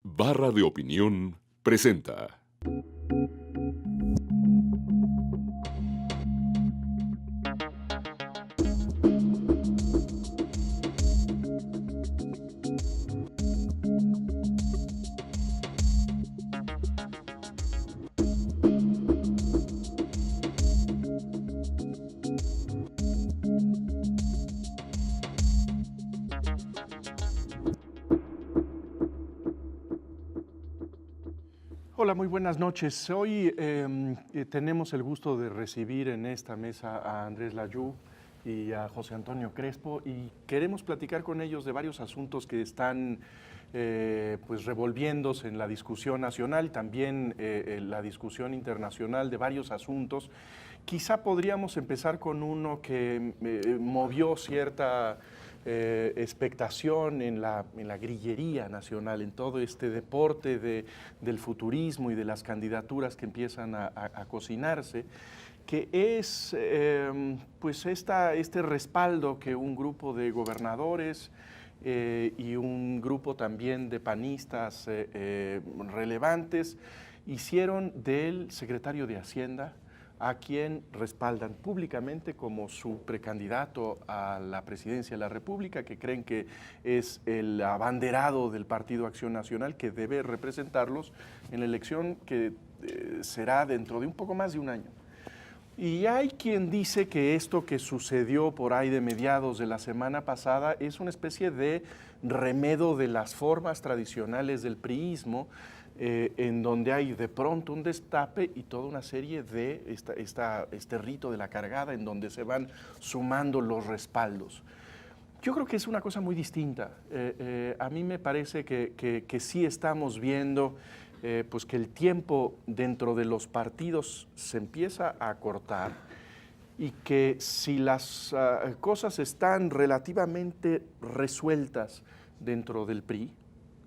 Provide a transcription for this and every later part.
Barra de Opinión presenta. Hola, muy buenas noches. Hoy tenemos el gusto de recibir en esta mesa a Andrés Layú y a José Antonio Crespo y queremos platicar con ellos de varios asuntos que están pues revolviéndose en la discusión nacional y también en la discusión internacional de varios asuntos. Quizá podríamos empezar con uno que movió cierta expectación en la grillería nacional, en todo este deporte del futurismo y de las candidaturas que empiezan a cocinarse, que es pues este respaldo que un grupo de gobernadores y un grupo también de panistas relevantes hicieron del secretario de Hacienda, a quien respaldan públicamente como su precandidato a la presidencia de la República, que creen que es el abanderado del Partido Acción Nacional que debe representarlos en la elección que será dentro de un poco más de un año. Y hay quien dice que esto que sucedió por ahí de mediados de la semana pasada es una especie de remedo de las formas tradicionales del priismo, en donde hay de pronto un destape y toda una serie de este rito de la cargada en donde se van sumando los respaldos. Yo creo que es una cosa muy distinta. A mí me parece que sí estamos viendo pues que el tiempo dentro de los partidos se empieza a acortar y que si las cosas están relativamente resueltas dentro del PRI,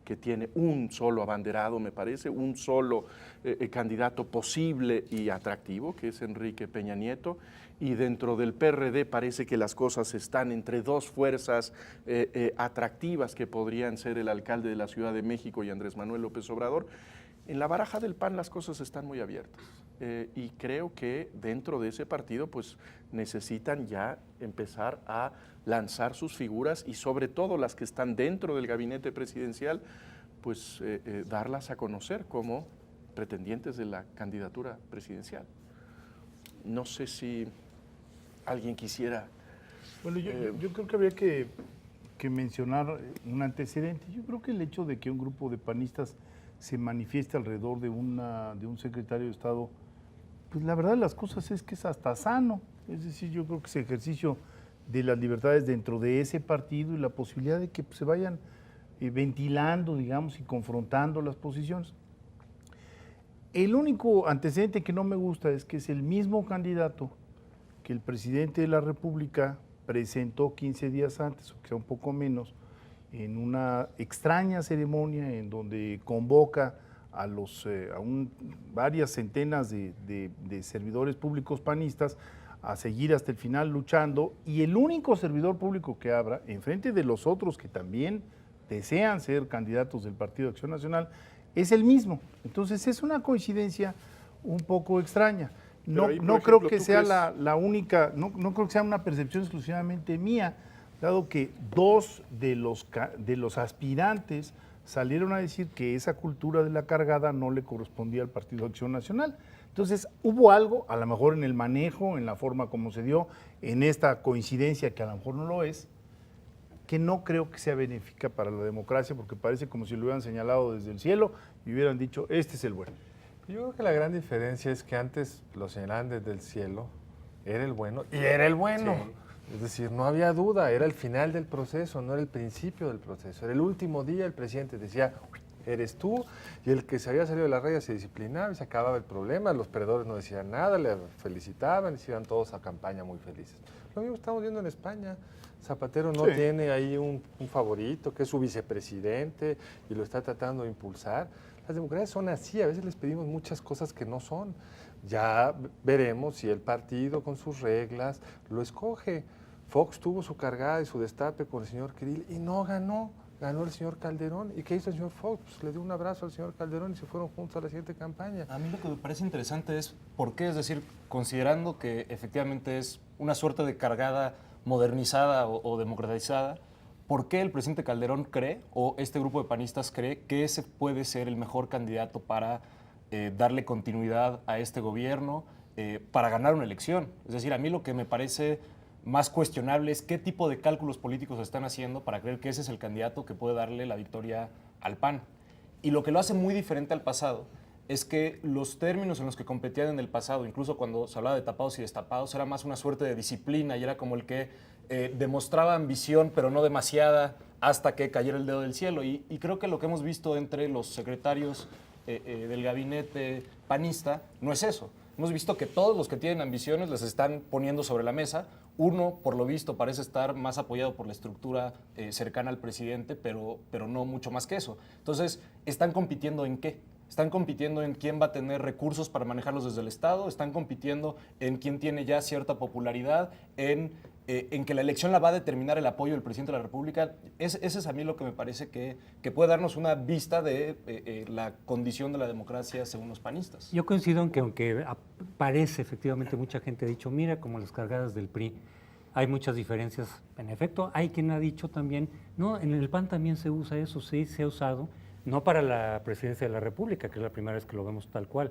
que tiene un solo abanderado, me parece, un solo candidato posible y atractivo, que es Enrique Peña Nieto, y dentro del PRD parece que las cosas están entre dos fuerzas atractivas que podrían ser el alcalde de la Ciudad de México y Andrés Manuel López Obrador. En la baraja del PAN las cosas están muy abiertas y creo que dentro de ese partido pues necesitan ya empezar a lanzar sus figuras y sobre todo las que están dentro del gabinete presidencial, pues darlas a conocer como pretendientes de la candidatura presidencial. No sé si alguien quisiera... Bueno, yo creo que habría que mencionar un antecedente. Yo creo que el hecho de que un grupo de panistas se manifieste alrededor de un secretario de Estado, pues la verdad de las cosas es que es hasta sano. Es decir, yo creo que ese ejercicio de las libertades dentro de ese partido y la posibilidad de que pues, se vayan ventilando, digamos, y confrontando las posiciones. El único antecedente que no me gusta es que es el mismo candidato que el presidente de la República presentó 15 días antes, o quizá un poco menos, en una extraña ceremonia en donde convoca a varias centenas de servidores públicos panistas a seguir hasta el final luchando, y el único servidor público que habrá, enfrente de los otros que también desean ser candidatos del Partido de Acción Nacional, es el mismo. Entonces es una coincidencia un poco extraña. No creo que sea la única, no creo que sea una percepción exclusivamente mía, dado que dos de los aspirantes salieron a decir que esa cultura de la cargada no le correspondía al Partido de Acción Nacional. Entonces, hubo algo, a lo mejor en el manejo, en la forma como se dio, en esta coincidencia, que a lo mejor no lo es, que no creo que sea benéfica para la democracia, porque parece como si lo hubieran señalado desde el cielo y hubieran dicho, este es el bueno. Yo creo que la gran diferencia es que antes lo señalaban desde el cielo, era el bueno y era el bueno. Sí. Es decir, no había duda, era el final del proceso, no era el principio del proceso. Era el último día, el presidente decía, eres tú, y el que se había salido de la raya se disciplinaba y se acababa el problema, los perdedores no decían nada, le felicitaban y se iban todos a campaña muy felices. Lo mismo estamos viendo en España. Zapatero no tiene ahí un favorito, que es su vicepresidente, y lo está tratando de impulsar. Las democracias son así, a veces les pedimos muchas cosas que no son. Ya veremos si el partido con sus reglas lo escoge. Fox tuvo su cargada y su destape con el señor Kirill y no ganó. ganó el señor Calderón. ¿Y qué hizo el señor Fox? Pues le dio un abrazo al señor Calderón y se fueron juntos a la siguiente campaña. A mí lo que me parece interesante es por qué, es decir, considerando que efectivamente es una suerte de cargada modernizada o democratizada, ¿por qué el presidente Calderón cree, o este grupo de panistas cree, que ese puede ser el mejor candidato para darle continuidad a este gobierno, para ganar una elección? Es decir, a mí lo que me parece más cuestionable es qué tipo de cálculos políticos están haciendo para creer que ese es el candidato que puede darle la victoria al PAN. Y lo que lo hace muy diferente al pasado es que los términos en los que competían en el pasado, incluso cuando se hablaba de tapados y destapados, era más una suerte de disciplina y era como el que demostraba ambición, pero no demasiada, hasta que cayera el dedo del cielo. Y creo que lo que hemos visto entre los secretarios del gabinete panista no es eso. Hemos visto que todos los que tienen ambiciones les están poniendo sobre la mesa. Uno, por lo visto, parece estar más apoyado por la estructura cercana al presidente, pero no mucho más que eso. Entonces, ¿están compitiendo en qué? Están compitiendo en quién va a tener recursos para manejarlos desde el Estado, están compitiendo en quién tiene ya cierta popularidad, en que la elección la va a determinar el apoyo del presidente de la República. Ese es a mí lo que me parece que puede darnos una vista de la condición de la democracia según los panistas. Yo coincido en que aunque parece efectivamente, mucha gente ha dicho, mira, como las cargadas del PRI, hay muchas diferencias. En efecto, hay quien ha dicho también, no, en el PAN también se usa eso, sí, se ha usado, no para la presidencia de la República, que es la primera vez que lo vemos tal cual.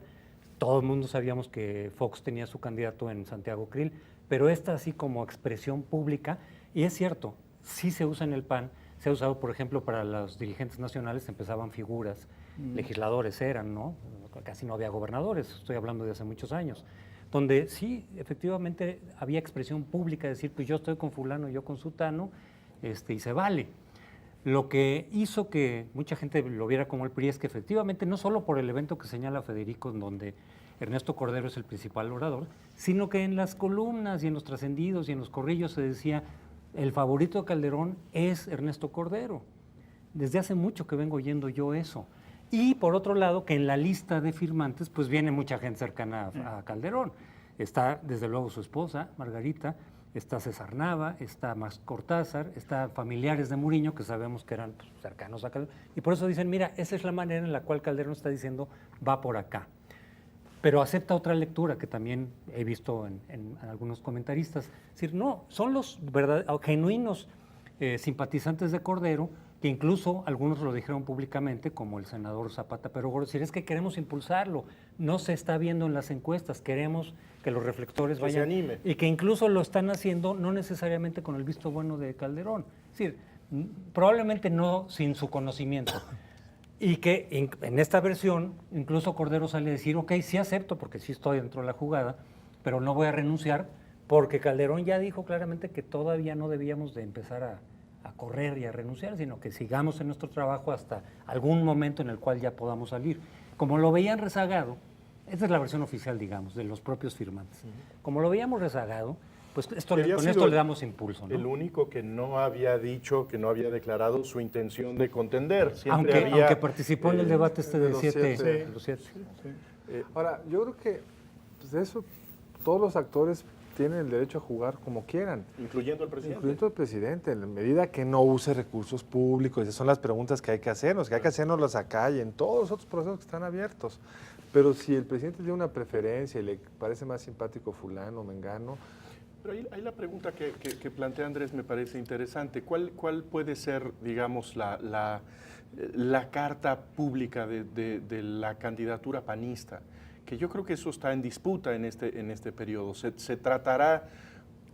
Todo el mundo sabíamos que Fox tenía su candidato en Santiago Krill, pero esta así como expresión pública, y es cierto, sí se usa en el PAN, se ha usado, por ejemplo, para los dirigentes nacionales, empezaban figuras, legisladores eran, ¿no? Casi no había gobernadores, estoy hablando de hace muchos años, donde sí, efectivamente, había expresión pública, decir, pues yo estoy con fulano, yo con sutano, y se vale. Lo que hizo que mucha gente lo viera como el PRI es que efectivamente, no solo por el evento que señala Federico, en donde Ernesto Cordero es el principal orador, sino que en las columnas y en los trascendidos y en los corrillos se decía, el favorito de Calderón es Ernesto Cordero. Desde hace mucho que vengo oyendo yo eso. Y por otro lado, que en la lista de firmantes, pues viene mucha gente cercana a Calderón. Está desde luego su esposa, Margarita, está César Nava, está Max Cortázar, está familiares de Muriño, que sabemos que eran pues, cercanos a Calderón. Y por eso dicen, mira, esa es la manera en la cual Calderón está diciendo, va por acá. Pero acepta otra lectura que también he visto en algunos comentaristas. Es decir, no, son los genuinos simpatizantes de Cordero, que incluso algunos lo dijeron públicamente, como el senador Zapata Pero Gordo, decir, es que queremos impulsarlo, no se está viendo en las encuestas, queremos que los reflectores vayan, se anime. y que incluso lo están haciendo no necesariamente con el visto bueno de Calderón, es decir, probablemente no sin su conocimiento. Y que en esta versión, incluso Cordero sale a decir, ok, sí acepto porque sí estoy dentro de la jugada, pero no voy a renunciar porque Calderón ya dijo claramente que todavía no debíamos de empezar a correr y a renunciar, sino que sigamos en nuestro trabajo hasta algún momento en el cual ya podamos salir. Como lo veían rezagado, esta es la versión oficial, digamos, de los propios firmantes. Como lo veíamos rezagado, pues con esto le damos impulso, ¿no? El único que no había dicho, que no había declarado su intención de contender. Siempre aunque participó en el debate de los siete. Ahora, yo creo que pues, de eso todos los actores tienen el derecho a jugar como quieran. Incluyendo al presidente. Incluyendo al presidente, en la medida que no use recursos públicos. Esas son las preguntas que hay que hacernos, las acá y en todos los otros procesos que están abiertos. Pero si el presidente tiene una preferencia y le parece más simpático fulano, mengano. Pero ahí la pregunta que plantea Andrés me parece interesante. ¿Cuál puede ser, digamos, la carta pública de la candidatura panista? Que yo creo que eso está en disputa en este periodo. Se tratará,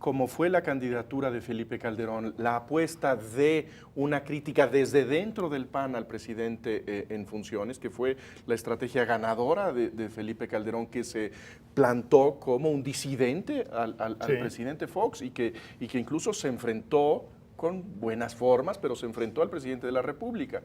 como fue la candidatura de Felipe Calderón, la apuesta de una crítica desde dentro del PAN al presidente en funciones, que fue la estrategia ganadora de Felipe Calderón, que se plantó como un disidente al presidente Fox y que incluso se enfrentó con buenas formas, pero se enfrentó al presidente de la República.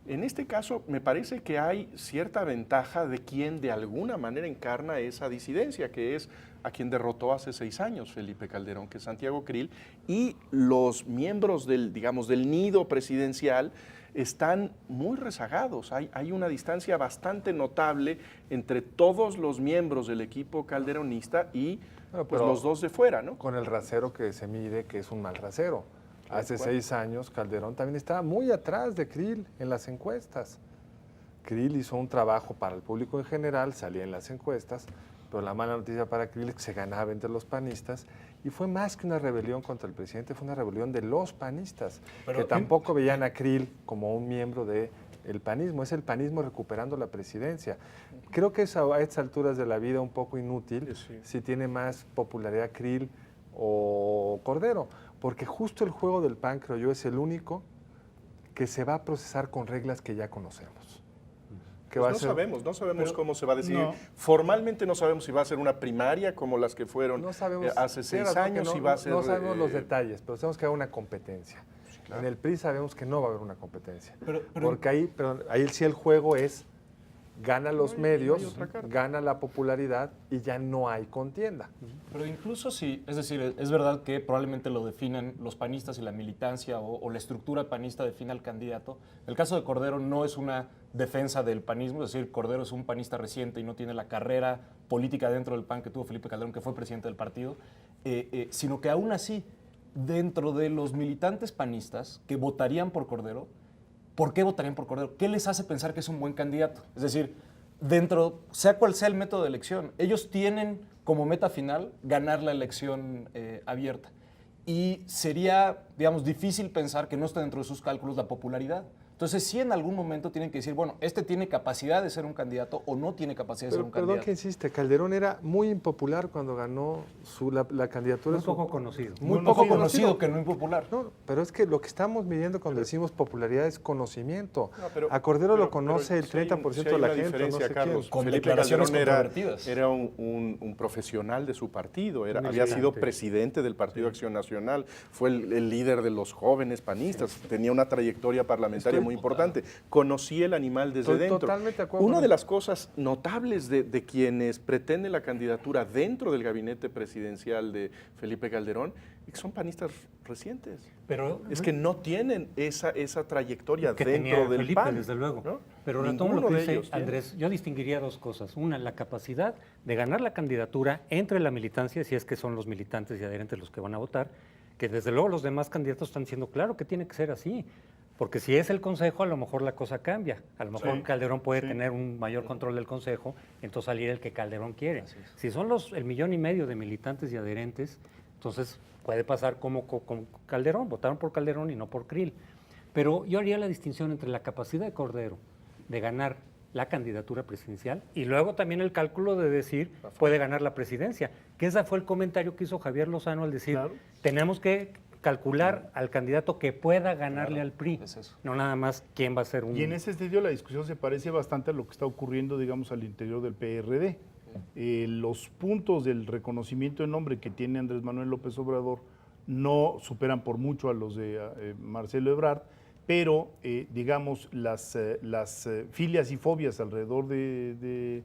En este caso, me parece que hay cierta ventaja de quien de alguna manera encarna esa disidencia, que es a quien derrotó hace 6 años Felipe Calderón, que es Santiago Krill, y los miembros del nido presidencial están muy rezagados. Hay una distancia bastante notable entre todos los miembros del equipo calderonista y pues, los dos de fuera, ¿no? Con el rasero que se mide, que es un mal rasero. Hace 6 años Calderón también estaba muy atrás de Krill en las encuestas. Krill hizo un trabajo para el público en general, salía en las encuestas, pero la mala noticia para Krill es que se ganaba entre los panistas y fue más que una rebelión contra el presidente, fue una rebelión de los panistas, que tampoco veían a Krill como un miembro del panismo, es el panismo recuperando la presidencia. Creo que es a estas alturas de la vida un poco inútil si tiene más popularidad Krill o Cordero, porque justo el juego del PAN, creo yo, es el único que se va a procesar con reglas que ya conocemos. Que va a ser, no sabemos cómo se va a decidir. No. Formalmente no sabemos si va a ser una primaria como las que fueron hace 6 años, si va a ser... No sabemos los detalles, pero sabemos que va a haber una competencia. Sí, claro. En el PRI sabemos que no va a haber una competencia. Porque ahí sí el juego es, gana los medios, gana la popularidad y ya no hay contienda. Pero incluso si, es decir, es verdad que probablemente lo definan los panistas y la militancia o la estructura panista define al candidato. El caso de Cordero no es una defensa del panismo, es decir, Cordero es un panista reciente y no tiene la carrera política dentro del PAN que tuvo Felipe Calderón, que fue presidente del partido, sino que aún así, dentro de los militantes panistas que votarían por Cordero, ¿por qué votarían por Cordero? ¿Qué les hace pensar que es un buen candidato? Es decir, dentro, sea cual sea el método de elección, ellos tienen como meta final ganar la elección abierta. Y sería, digamos, difícil pensar que no esté dentro de sus cálculos la popularidad. Entonces, sí en algún momento tienen que decir, bueno, este tiene capacidad de ser un candidato o no tiene capacidad de ser un candidato. Perdón que insiste, Calderón era muy impopular cuando ganó la candidatura. Muy poco conocido. Muy poco conocido que no impopular. No, pero es que lo que estamos midiendo cuando decimos popularidad es conocimiento. A Cordero lo conoce el 30% de la gente, no sé Carlos. Con Felipe declaraciones controvertidas. Era un profesional de su partido, había sido presidente del Partido Acción Nacional, fue el líder de los jóvenes panistas, tenía una trayectoria parlamentaria muy importante. Conocí el animal desde dentro. Totalmente de acuerdo. Una de las cosas notables de quienes pretenden la candidatura dentro del gabinete presidencial de Felipe Calderón es que son panistas recientes. Pero es que no tienen esa trayectoria que dentro del Felipe, PAN. Desde luego. ¿No? Pero retomo lo que dice Andrés. Yo distinguiría dos cosas. Una, la capacidad de ganar la candidatura entre la militancia, si es que son los militantes y adherentes los que van a votar, que desde luego los demás candidatos están diciendo, claro que tiene que ser así. Porque si es el Consejo, a lo mejor la cosa cambia. A lo mejor Calderón puede tener un mayor control del Consejo, entonces salir el que Calderón quiere. Si son el 1,5 millones de militantes y adherentes, entonces puede pasar como con Calderón. Votaron por Calderón y no por Krill. Pero yo haría la distinción entre la capacidad de Cordero de ganar la candidatura presidencial y luego también el cálculo de decir puede ganar la presidencia. Que ese fue el comentario que hizo Javier Lozano al decir, tenemos que calcular al candidato que pueda ganarle al PRI, no nada más quién va a ser un... Y en ese sentido la discusión se parece bastante a lo que está ocurriendo, digamos, al interior del PRD. Los puntos del reconocimiento de nombre que tiene Andrés Manuel López Obrador no superan por mucho a los de Marcelo Ebrard, pero, digamos, las filias y fobias alrededor de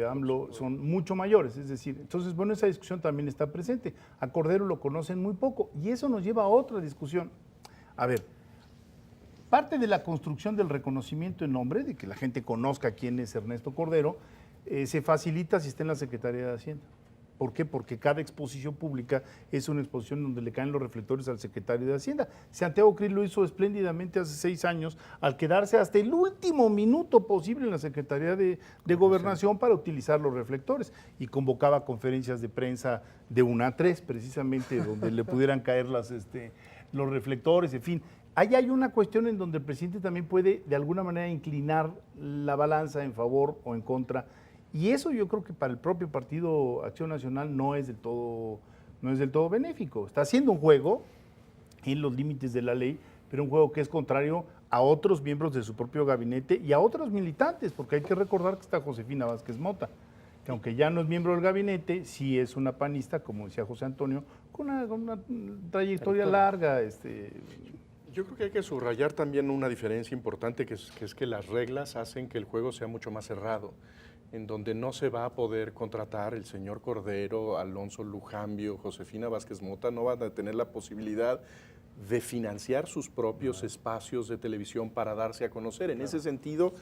AMLO son mucho mayores, es decir, entonces, bueno, esa discusión también está presente. A Cordero lo conocen muy poco y eso nos lleva a otra discusión. A ver, parte de la construcción del reconocimiento en nombre, de que la gente conozca quién es Ernesto Cordero, se facilita si está en la Secretaría de Hacienda. ¿Por qué? Porque cada exposición pública es una exposición donde le caen los reflectores al secretario de Hacienda. Santiago Krill lo hizo espléndidamente hace 6 años al quedarse hasta el último minuto posible en la Secretaría de Gobernación para utilizar los reflectores y convocaba conferencias de prensa de 1 a 3 precisamente donde le pudieran caer los reflectores, en fin. Ahí hay una cuestión en donde el presidente también puede de alguna manera inclinar la balanza en favor o en contra. Y eso yo creo que para el propio Partido Acción Nacional no es del todo benéfico. Está haciendo un juego en los límites de la ley, pero un juego que es contrario a otros miembros de su propio gabinete y a otros militantes, porque hay que recordar que está Josefina Vázquez Mota, que aunque ya no es miembro del gabinete, sí es una panista, como decía José Antonio, con una trayectoria larga. Yo creo que hay que subrayar también una diferencia importante, que es que las reglas hacen que el juego sea mucho más cerrado, en donde no se va a poder contratar el señor Cordero, Alonso Lujambio, Josefina Vázquez Mota, no van a tener la posibilidad de financiar sus propios espacios de televisión para darse a conocer. En ese sentido,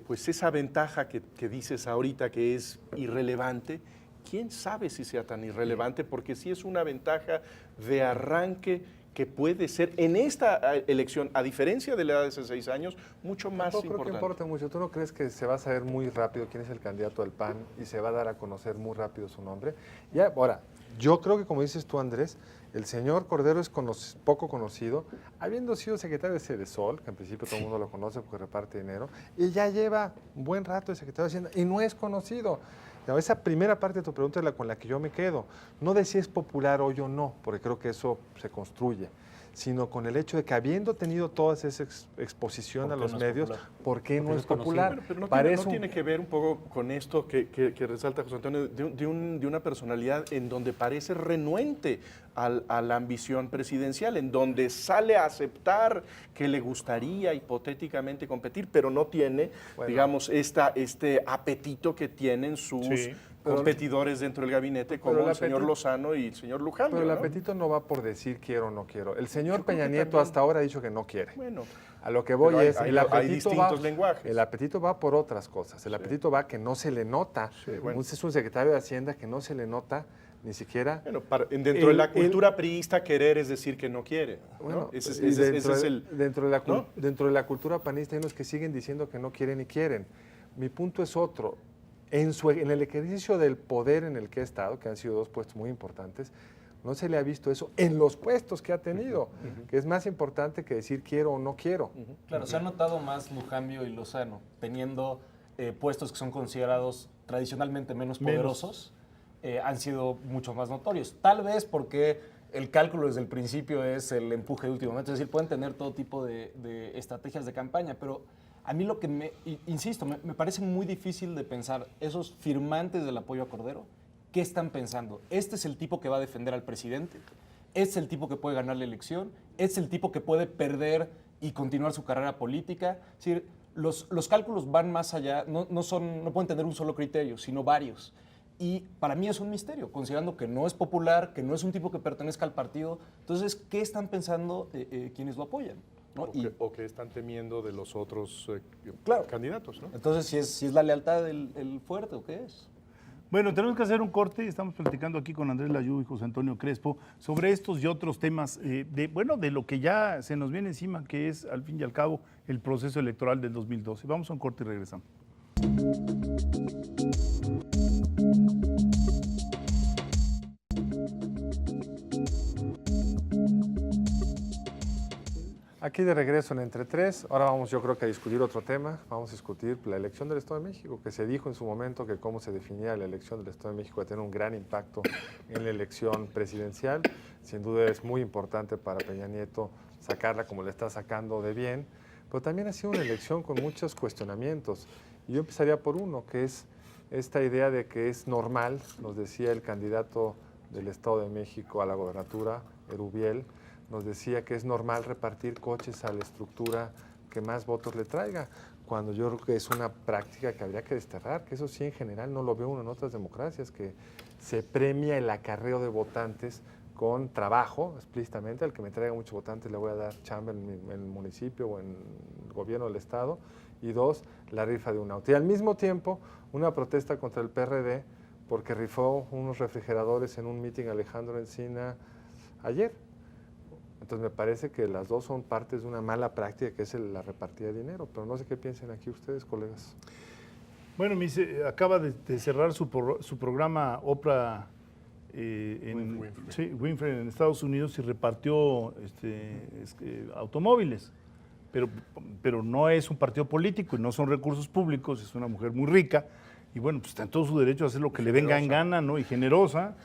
pues esa ventaja que dices ahorita que es irrelevante, ¿quién sabe si sea tan irrelevante? Porque sí es una ventaja de arranque que puede ser en esta elección, a diferencia de la edad de hace 6 años, mucho más Tampoco creo que importante. importa mucho. ¿Tú no crees que se va a saber muy rápido quién es el candidato del PAN y se va a dar a conocer muy rápido su nombre? Ya, ahora, yo creo que como dices tú, Andrés, el señor Cordero es poco conocido, habiendo sido secretario de Cedesol, que en principio todo el mundo lo conoce porque reparte dinero, y ya lleva un buen rato de secretario de Hacienda y no es conocido. Esa primera parte de tu pregunta es la con la que yo me quedo. No de si es popular hoy o no, porque creo que eso se construye, sino con el hecho de que habiendo tenido toda esa exposición ¿Por a qué los no es medios, popular? ¿por qué no Porque es es conocido. popular? Bueno, pero no Parece tiene que ver un poco con esto que resalta José Antonio, de una personalidad en donde parece renuente a la ambición presidencial, en donde sale a aceptar que le gustaría hipotéticamente competir, pero no tiene, Bueno. digamos, este apetito que tienen sus competidores dentro del gabinete, como el señor Lozano y el señor Luján. Pero el ¿no? apetito no va por decir quiero o no quiero. El señor Yo creo Peña que Nieto también. hasta ahora ha dicho que no quiere. Bueno, A lo que voy Pero es, hay apetito distintos lenguajes. El apetito va por otras cosas. El apetito va que no se le nota. Sí, bueno. Es un secretario de Hacienda que no se le nota ni siquiera. bueno, dentro de la el- cultura priista, querer es decir que no quiere. ¿no? Bueno, Ese y es el... dentro de la ¿no? dentro de la cultura panista hay unos que siguen diciendo que no quieren y quieren. Mi punto es otro. En el ejercicio del poder en el que ha estado, que han sido 2 puestos muy importantes, no se le ha visto eso en los puestos que ha tenido, que es más importante que decir quiero o no quiero. Claro, se ha notado más Lujambio y Lozano teniendo puestos que son considerados tradicionalmente menos poderosos, han sido mucho más notorios. Tal vez porque el cálculo desde el principio es el empuje de último momento, es decir, pueden tener todo tipo de estrategias de campaña, pero a mí lo que insisto, me parece muy difícil de pensar, esos firmantes del apoyo a Cordero, ¿qué están pensando? ¿Este es el tipo que va a defender al presidente? ¿Este es el tipo que puede ganar la elección? ¿Este es el tipo que puede perder y continuar su carrera política? Es decir, los cálculos van más allá, no pueden tener un solo criterio, sino varios. Y para mí es un misterio, considerando que no es popular, que no es un tipo que pertenezca al partido. Entonces, ¿qué están pensando quienes lo apoyan? ¿no? O que están temiendo de los otros Claro. candidatos, ¿no? Entonces, si es la lealtad el fuerte o qué es. Bueno, tenemos que hacer un corte. Estamos platicando aquí con Andrés Layú y José Antonio Crespo sobre estos y otros temas de lo que ya se nos viene encima, que es, al fin y al cabo, el proceso electoral del 2012. Vamos a un corte y regresamos. Aquí de regreso en Entre Tres, ahora vamos yo creo que a discutir otro tema, vamos a discutir la elección del Estado de México, que se dijo en su momento que cómo se definía la elección del Estado de México va a tener un gran impacto en la elección presidencial, sin duda es muy importante para Peña Nieto sacarla como le está sacando de bien, pero también ha sido una elección con muchos cuestionamientos, y yo empezaría por uno, que es esta idea de que es normal, nos decía el candidato del Estado de México a la gobernatura, Erubiel, nos decía que es normal repartir coches a la estructura que más votos le traiga, cuando yo creo que es una práctica que habría que desterrar, que eso sí en general no lo veo uno en otras democracias, que se premia el acarreo de votantes con trabajo, explícitamente, al que me traiga muchos votantes le voy a dar chamba en el municipio o en el gobierno del estado, y 2, la rifa de un auto. Y al mismo tiempo, una protesta contra el PRD, porque rifó unos refrigeradores en un meeting Alejandro Encina ayer. Entonces me parece que las dos son partes de una mala práctica que es la repartida de dinero, pero no sé qué piensen aquí ustedes, colegas. Bueno, acaba de cerrar su programa Oprah Winfrey en Estados Unidos y repartió automóviles, pero no es un partido político y no son recursos públicos, es una mujer muy rica y bueno, pues está en todo su derecho a hacer lo que le venga en gana, ¿no? Y generosa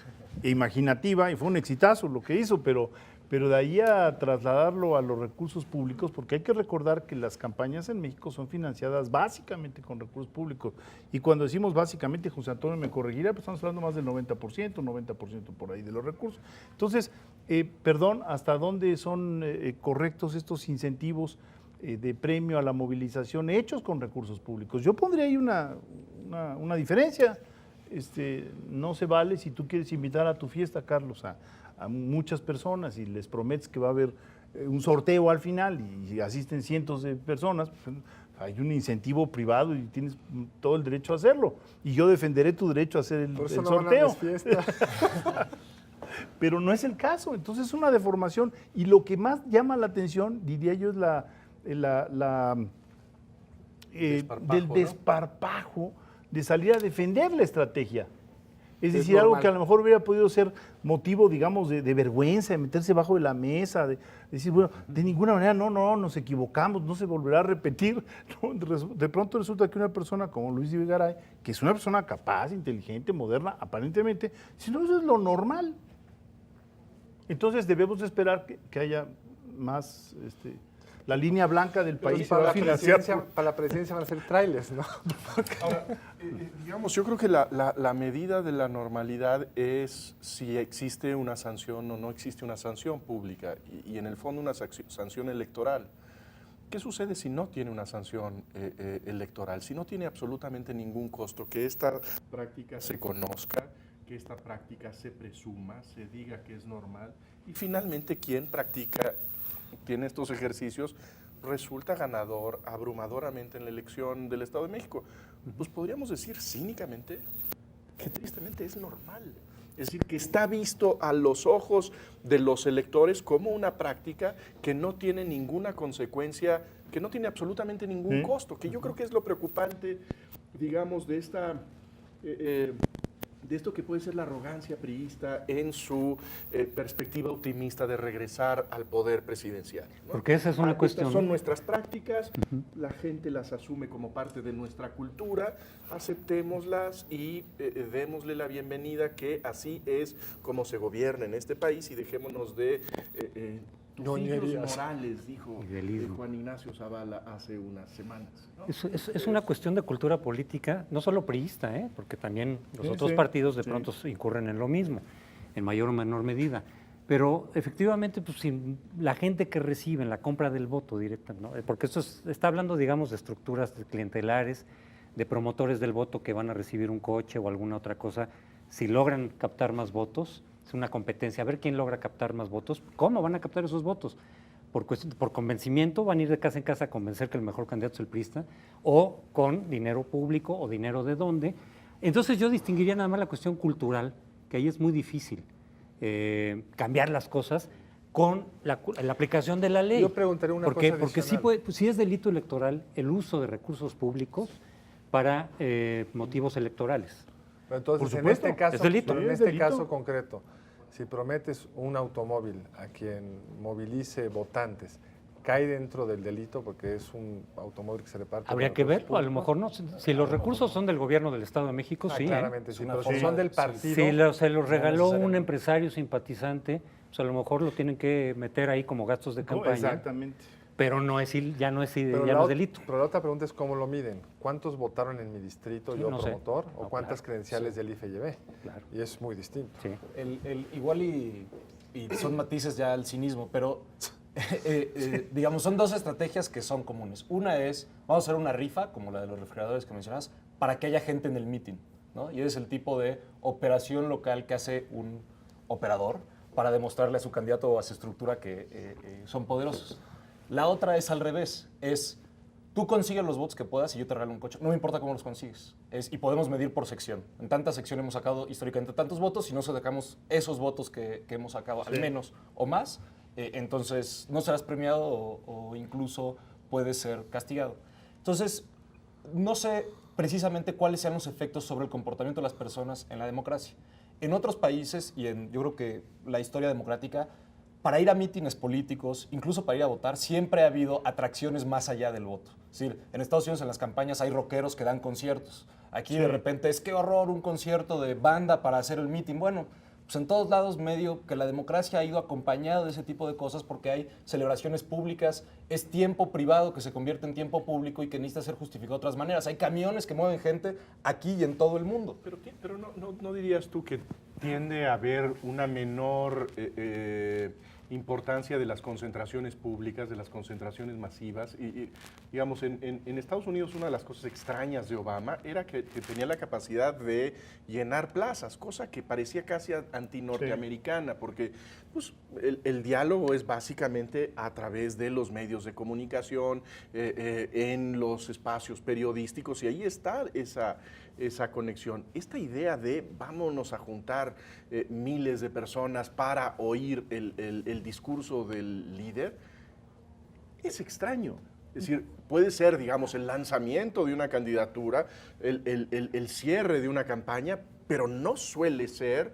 e imaginativa, y fue un exitazo lo que hizo, pero de ahí a trasladarlo a los recursos públicos, porque hay que recordar que las campañas en México son financiadas básicamente con recursos públicos. Y cuando decimos básicamente, José Antonio me corregirá, pues estamos hablando más del 90%, 90% por ahí de los recursos. Entonces, perdón, ¿hasta dónde son correctos estos incentivos de premio a la movilización hechos con recursos públicos? Yo pondría ahí una diferencia. No se vale si tú quieres invitar a tu fiesta, Carlos, a muchas personas y les prometes que va a haber un sorteo al final y asisten cientos de personas, pues, hay un incentivo privado y tienes todo el derecho a hacerlo. Y yo defenderé tu derecho a hacer el Por eso no sorteo. van a mis fiestas. pero no es el caso. Entonces es una deformación. Y lo que más llama la atención, diría yo, es del desparpajo de salir a defender la estrategia. Es decir, algo que a lo mejor hubiera podido ser motivo, digamos, de vergüenza, de meterse bajo de la mesa, de decir, bueno, de ninguna manera, no, nos equivocamos, no se volverá a repetir. No, de pronto resulta que una persona como Luis Videgaray, que es una persona capaz, inteligente, moderna, aparentemente, si no, eso es lo normal. Entonces debemos de esperar que haya más... la línea blanca del país se va a financiar. Para la presidencia van a ser trailers, ¿no? Ahora, digamos, yo creo que la medida de la normalidad es si existe una sanción o no existe una sanción pública y en el fondo una sanción electoral. ¿Qué sucede si no tiene una sanción electoral? Si no tiene absolutamente ningún costo, que esta práctica se conozca, que esta práctica se presuma, se diga que es normal y finalmente quien tiene estos ejercicios, resulta ganador abrumadoramente en la elección del Estado de México. Pues podríamos decir cínicamente que tristemente es normal. Es decir, que está visto a los ojos de los electores como una práctica que no tiene ninguna consecuencia, que no tiene absolutamente ningún costo, que yo creo que es lo preocupante, digamos, de esto que puede ser la arrogancia priista en su perspectiva optimista de regresar al poder presidencial, ¿no? Porque esa es una cuestión. Estas son nuestras prácticas, la gente las asume como parte de nuestra cultura, aceptémoslas y démosle la bienvenida que así es como se gobierna en este país y dejémonos de morales, dijo Juan Ignacio Zavala hace unas semanas, ¿no? Es una cuestión de cultura política, no solo priista, porque también los otros partidos de pronto incurren en lo mismo, en mayor o menor medida. Pero efectivamente, pues, si la gente que recibe en la compra del voto directa, ¿no? Porque esto está hablando, digamos, de estructuras clientelares, de promotores del voto que van a recibir un coche o alguna otra cosa, si logran captar más votos, es una competencia, a ver quién logra captar más votos. ¿Cómo van a captar esos votos? Por convencimiento, van a ir de casa en casa a convencer que el mejor candidato es el priista, o con dinero público o dinero de dónde. Entonces yo distinguiría nada más la cuestión cultural, que ahí es muy difícil cambiar las cosas con la aplicación de la ley. Yo preguntaría una cosa porque sí es delito electoral el uso de recursos públicos para motivos electorales. Pero entonces, Por en supuesto, este caso, es delito. en Sí, es este delito. caso concreto, si prometes un automóvil a quien movilice votantes, ¿cae dentro del delito porque es un automóvil que se reparte? Habría con que recursos verlo, a lo públicos? mejor no. Si los recursos son del gobierno del Estado de México, sí. Claramente, sí, una pero si forma son del de- partido. Si se los regaló un necesariamente. empresario simpatizante, pues a lo mejor lo tienen que meter ahí como gastos de campaña. Exactamente. Pero ya no es delito. Pero la otra pregunta es cómo lo miden. ¿Cuántos votaron en mi distrito, Sí, yo no sé. promotor? ¿O No, cuántas claro. credenciales del IFE llevé? Claro. Y es muy distinto. Sí. Igual y son matices ya al cinismo, pero digamos, son dos estrategias que son comunes. Una es, vamos a hacer una rifa, como la de los refrigeradores que mencionas, para que haya gente en el meeting, ¿no? Y es el tipo de operación local que hace un operador para demostrarle a su candidato o a su estructura que son poderosos. La otra es al revés, es tú consigues los votos que puedas y yo te regalo un coche. No me importa cómo los consigues. Y podemos medir por sección. En tantas secciones hemos sacado históricamente tantos votos y no sacamos esos votos que hemos sacado, al menos o más, entonces no serás premiado o incluso puedes ser castigado. Entonces, no sé precisamente cuáles sean los efectos sobre el comportamiento de las personas en la democracia. En otros países, yo creo que la historia democrática, para ir a mítines políticos, incluso para ir a votar, siempre ha habido atracciones más allá del voto. Es decir, en Estados Unidos en las campañas hay rockeros que dan conciertos. Aquí de repente es qué horror un concierto de banda para hacer el mítin. Bueno, pues en todos lados medio que la democracia ha ido acompañado de ese tipo de cosas porque hay celebraciones públicas, es tiempo privado que se convierte en tiempo público y que necesita ser justificado de otras maneras. Hay camiones que mueven gente aquí y en todo el mundo. Pero no dirías tú que tiende a haber una menor importancia de las concentraciones públicas, de las concentraciones masivas. Digamos, en Estados Unidos una de las cosas extrañas de Obama era que tenía la capacidad de llenar plazas, cosa que parecía casi antinorteamericana, porque pues, el diálogo es básicamente a través de los medios de comunicación, en los espacios periodísticos, y ahí está esa conexión. Esta idea de vámonos a juntar miles de personas para oír el discurso del líder es extraño. Es decir, puede ser, digamos, el lanzamiento de una candidatura, el cierre de una campaña, pero no suele ser,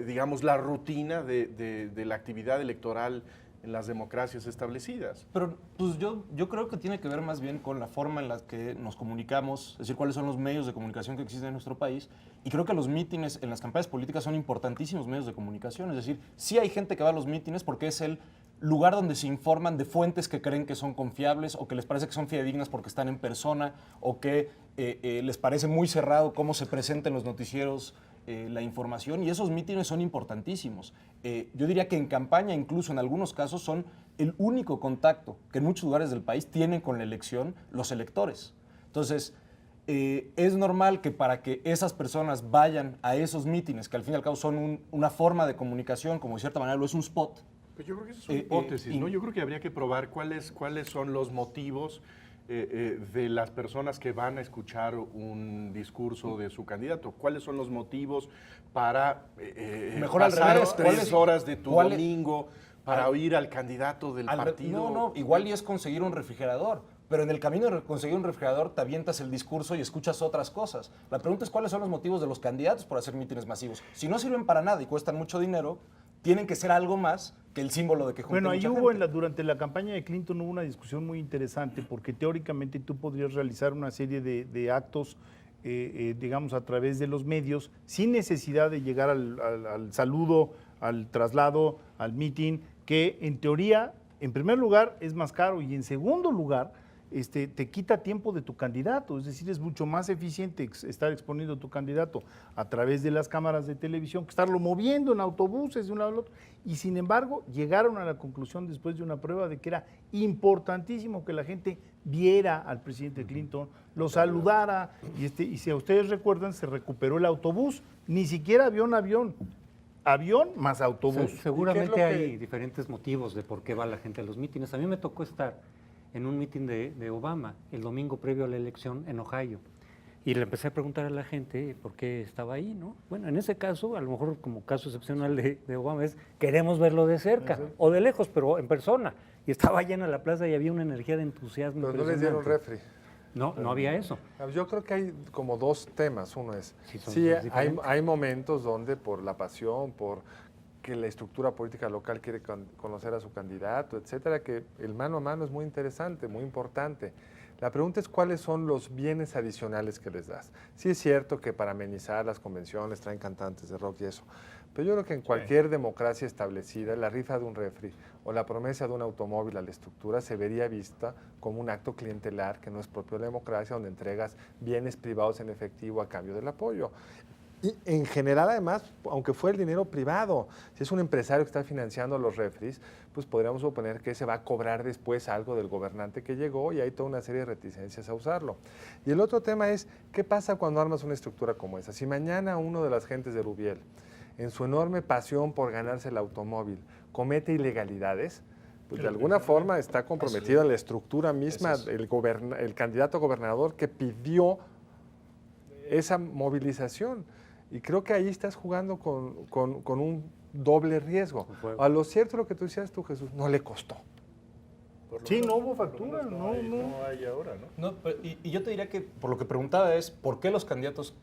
digamos, la rutina de la actividad electoral en las democracias establecidas. Pero pues yo creo que tiene que ver más bien con la forma en la que nos comunicamos, es decir, cuáles son los medios de comunicación que existen en nuestro país. Y creo que los mítines en las campañas políticas son importantísimos medios de comunicación. Es decir, sí hay gente que va a los mítines porque es el lugar donde se informan de fuentes que creen que son confiables o que les parece que son fidedignas porque están en persona o que les parece muy cerrado cómo se presenta en los noticieros la información, y esos mítines son importantísimos. Yo diría que en campaña, incluso en algunos casos, son el único contacto que en muchos lugares del país tienen con la elección los electores. Entonces, es normal que para que esas personas vayan a esos mítines, que al fin y al cabo son una forma de comunicación, como de cierta manera lo es un spot. Pero yo creo que esa es una hipótesis, ¿no? Yo creo que habría que probar cuáles son los motivos de las personas que van a escuchar un discurso de su candidato. ¿Cuáles son los motivos para Mejor al pasar revés, 3 horas de tu domingo para oír al candidato del partido? No, igual y es conseguir un refrigerador, pero en el camino de conseguir un refrigerador te avientas el discurso y escuchas otras cosas. La pregunta es cuáles son los motivos de los candidatos por hacer mítines masivos. Si no sirven para nada y cuestan mucho dinero, tienen que ser algo más que el símbolo de que junten Bueno, ahí mucha hubo gente. durante la campaña de Clinton hubo una discusión muy interesante porque teóricamente tú podrías realizar una serie de actos, digamos, a través de los medios sin necesidad de llegar al saludo, al traslado, al meeting, que en teoría, en primer lugar, es más caro y en segundo lugar, te quita tiempo de tu candidato, es decir, es mucho más eficiente estar exponiendo tu candidato a través de las cámaras de televisión que estarlo moviendo en autobuses de un lado al otro. Y sin embargo, llegaron a la conclusión después de una prueba de que era importantísimo que la gente viera al presidente Clinton, lo saludara, y si a ustedes recuerdan, se recuperó el autobús, ni siquiera avión más autobús. Seguramente hay diferentes motivos de por qué va la gente a los mítines. A mí me tocó estar en un mítin de Obama el domingo previo a la elección en Ohio. Y le empecé a preguntar a la gente por qué estaba ahí, ¿no? Bueno, en ese caso, a lo mejor como caso excepcional de Obama es queremos verlo de cerca o de lejos, pero en persona. Y estaba llena la plaza y había una energía de entusiasmo. Pero no les dieron refri. No había eso. Yo creo que hay como dos temas. Uno es, Sí, hay momentos donde por la pasión, por que la estructura política local quiere conocer a su candidato, etcétera, que el mano a mano es muy interesante, muy importante. La pregunta es cuáles son los bienes adicionales que les das. Sí es cierto que para amenizar las convenciones traen cantantes de rock y eso, pero yo creo que en cualquier democracia establecida, la rifa de un refri o la promesa de un automóvil a la estructura se vería vista como un acto clientelar que no es propio de la democracia, donde entregas bienes privados en efectivo a cambio del apoyo. Y en general, además, aunque fue el dinero privado, si es un empresario que está financiando los refris, pues podríamos suponer que se va a cobrar después algo del gobernante que llegó y hay toda una serie de reticencias a usarlo. Y el otro tema es, ¿qué pasa cuando armas una estructura como esa? Si mañana uno de las gentes de Rubiel, en su enorme pasión por ganarse el automóvil, comete ilegalidades, pues de alguna forma está comprometida la estructura misma, el candidato a gobernador que pidió esa movilización. Y creo que ahí estás jugando con un doble riesgo. A lo cierto, lo que tú decías tú, Jesús, no le costó. Sí, no hubo factura, no hay ahora, ¿no? Y yo te diría que por lo que preguntaba es, ¿por qué los candidatos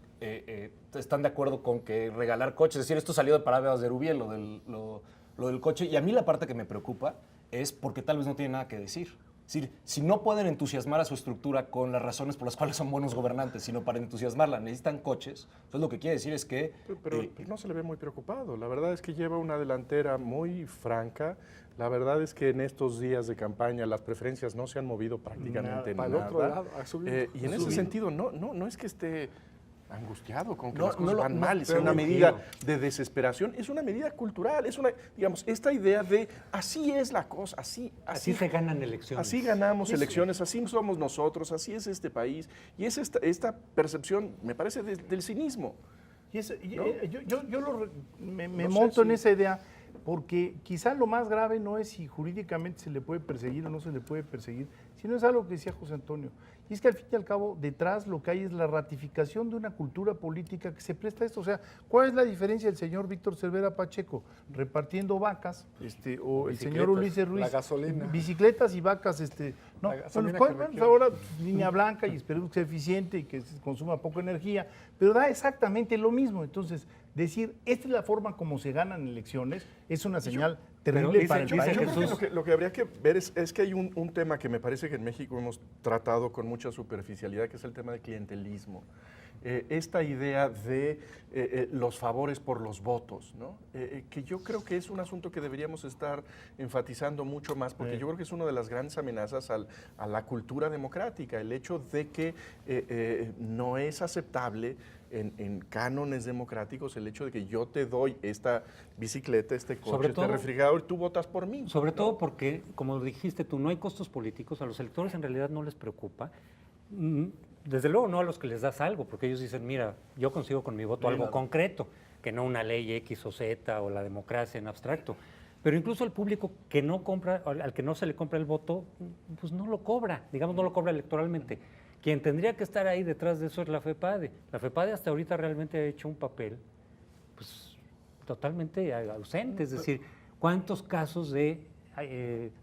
están de acuerdo con que regalar coches? Es decir, esto salió de palabras de Rubiel, lo del coche. Y a mí la parte que me preocupa es porque tal vez no tiene nada que decir. Es decir, si no pueden entusiasmar a su estructura con las razones por las cuales son buenos gobernantes, sino para entusiasmarla necesitan coches, entonces lo que quiere decir es que... Pero no se le ve muy preocupado. La verdad es que lleva una delantera muy franca. La verdad es que en estos días de campaña las preferencias no se han movido prácticamente Para nada. el otro lado, ha subido. Y en ese sentido, no es que esté angustiado con que No, las cosas no lo- van no, mal, es pero una no medida quiero. de desesperación, es una medida cultural, es una, digamos, esta idea de así es la cosa, Así se ganan elecciones. así ganamos elecciones, así somos nosotros, así es este país, y es esta percepción, me parece, del cinismo. Y ¿No? me No sé monto en si- esa idea porque quizá lo más grave no es si jurídicamente se le puede perseguir o no se le puede perseguir, sino es algo que decía José Antonio. Y es que al fin y al cabo, detrás lo que hay es la ratificación de una cultura política que se presta a esto. O sea, ¿cuál es la diferencia del señor Víctor Cervera Pacheco repartiendo vacas, o el señor Bicicletas, Ulises Ruiz? la gasolina. Bicicletas y vacas, no. La gasolina Bueno, que me pues quiero. ahora línea blanca y esperemos que sea eficiente y que se consuma poca energía, pero da exactamente lo mismo. Entonces, decir, esta es la forma como se ganan elecciones, es una señal terrible dice- para el dice país. Yo creo que Jesús. lo que habría que ver es que hay un tema que me parece que en México hemos tratado con mucha superficialidad, que es el tema del clientelismo. Esta idea de los favores por los votos, ¿no? Que yo creo que es un asunto que deberíamos estar enfatizando mucho más, porque yo creo que es una de las grandes amenazas a la cultura democrática, el hecho de que no es aceptable en cánones democráticos el hecho de que yo te doy esta bicicleta, este coche, Sobre este todo- refrigerador, y tú votas por mí. Sobre todo porque, como dijiste tú, no hay costos políticos, a los electores en realidad no les preocupa. Desde luego no a los que les das algo, porque ellos dicen, mira, yo consigo con mi voto algo concreto, que no una ley X o Z o la democracia en abstracto. Pero incluso el público que no compra, al que no se le compra el voto, pues no lo cobra, digamos, no lo cobra electoralmente. Quien tendría que estar ahí detrás de eso es la FEPADE. La FEPADE hasta ahorita realmente ha hecho un papel, pues, totalmente ausente. Es decir, ¿cuántos casos de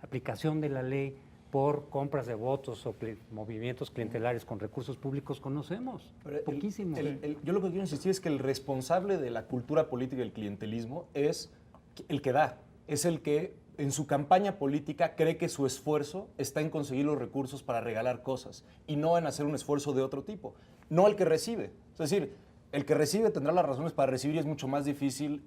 aplicación de la ley por compras de votos o movimientos clientelares con recursos públicos conocemos? Pero Poquísimos. yo lo que quiero insistir es que el responsable de la cultura política y el clientelismo es el que da, es el que en su campaña política cree que su esfuerzo está en conseguir los recursos para regalar cosas y no en hacer un esfuerzo de otro tipo, no el que recibe. Es decir, el que recibe tendrá las razones para recibir y es mucho más difícil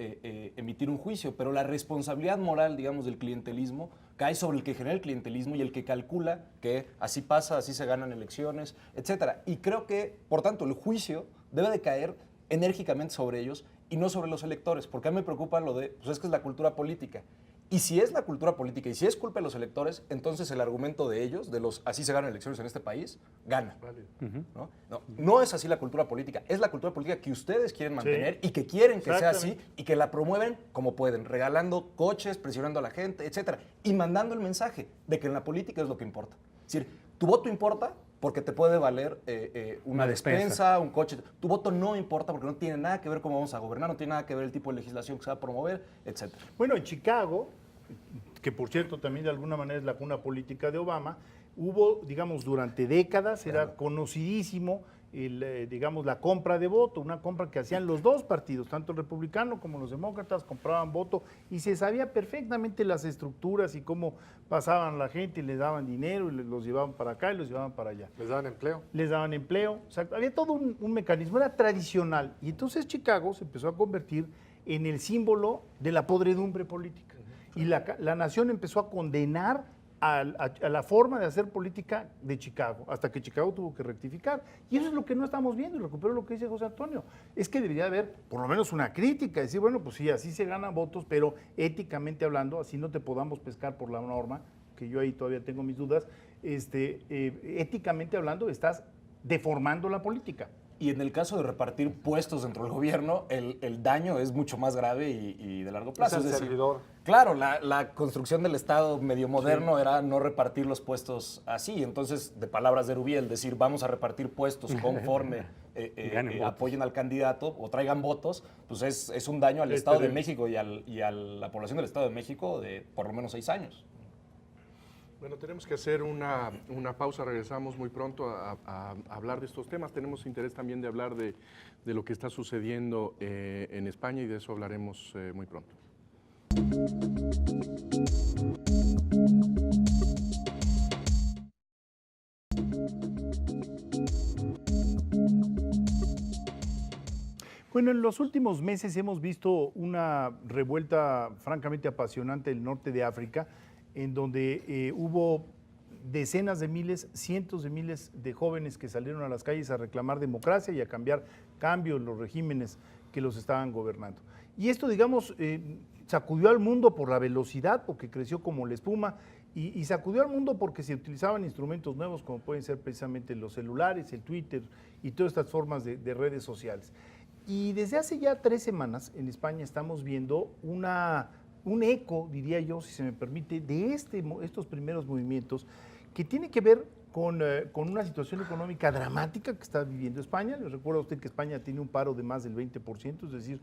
emitir un juicio, pero la responsabilidad moral, digamos, del clientelismo cae sobre el que genera el clientelismo y el que calcula que así pasa, así se ganan elecciones, etcétera. Y creo que, por tanto, el juicio debe de caer enérgicamente sobre ellos y no sobre los electores, porque a mí me preocupa lo de, pues es que es la cultura política. Y si es la cultura política y si es culpa de los electores, entonces el argumento de ellos, de los así se ganan elecciones en este país, gana. No es así la cultura política, es la cultura política que ustedes quieren mantener y que quieren que sea así y que la promueven como pueden, regalando coches, presionando a la gente, etcétera, y mandando el mensaje de que en la política es lo que importa. Es decir, tu voto importa porque te puede valer una despensa, un coche. Tu voto no importa porque no tiene nada que ver cómo vamos a gobernar, no tiene nada que ver el tipo de legislación que se va a promover, etcétera. Bueno, en Chicago, que por cierto también de alguna manera es la cuna política de Obama, hubo, digamos, durante décadas, era conocidísimo, digamos, la compra de voto, una compra que hacían los dos partidos, tanto el republicano como los demócratas, compraban voto y se sabía perfectamente las estructuras y cómo pasaban la gente y les daban dinero y los llevaban para acá y los llevaban para allá. ¿Les daban empleo? Les daban empleo, o sea, había todo un mecanismo, era tradicional. Y entonces Chicago se empezó a convertir en el símbolo de la podredumbre política. Y la nación empezó a condenar a la forma de hacer política de Chicago, hasta que Chicago tuvo que rectificar. Y eso es lo que no estamos viendo, y recupero lo que dice José Antonio. Es que debería haber por lo menos una crítica, decir, bueno, pues sí, así se ganan votos, pero éticamente hablando, así no te podamos pescar por la norma, que yo ahí todavía tengo mis dudas, éticamente hablando, estás deformando la política. Y en el caso de repartir puestos dentro del gobierno, el daño es mucho más grave y de largo plazo. Es el servidor. Claro, la construcción del Estado medio moderno era no repartir los puestos así. Entonces, de palabras de Rubiel, decir vamos a repartir puestos conforme apoyen al candidato o traigan votos, pues es un daño al Estado de México y a la población del Estado de México de por lo menos 6 años. Bueno, tenemos que hacer una pausa, regresamos muy pronto a hablar de estos temas. Tenemos interés también de hablar de lo que está sucediendo en España y de eso hablaremos muy pronto. Bueno, en los últimos meses hemos visto una revuelta francamente apasionante del norte de África, en donde hubo decenas de miles, cientos de miles de jóvenes que salieron a las calles a reclamar democracia y a cambiar cambio en los regímenes que los estaban gobernando. Y esto, digamos, sacudió al mundo por la velocidad, porque creció como la espuma, y sacudió al mundo porque se utilizaban instrumentos nuevos como pueden ser precisamente los celulares, el Twitter y todas estas formas de redes sociales. Y desde hace ya 3 semanas en España estamos viendo un eco, diría yo, si se me permite, de estos primeros movimientos que tiene que ver con una situación económica dramática que está viviendo España. Les recuerdo a usted que España tiene un paro de más del 20%, es decir,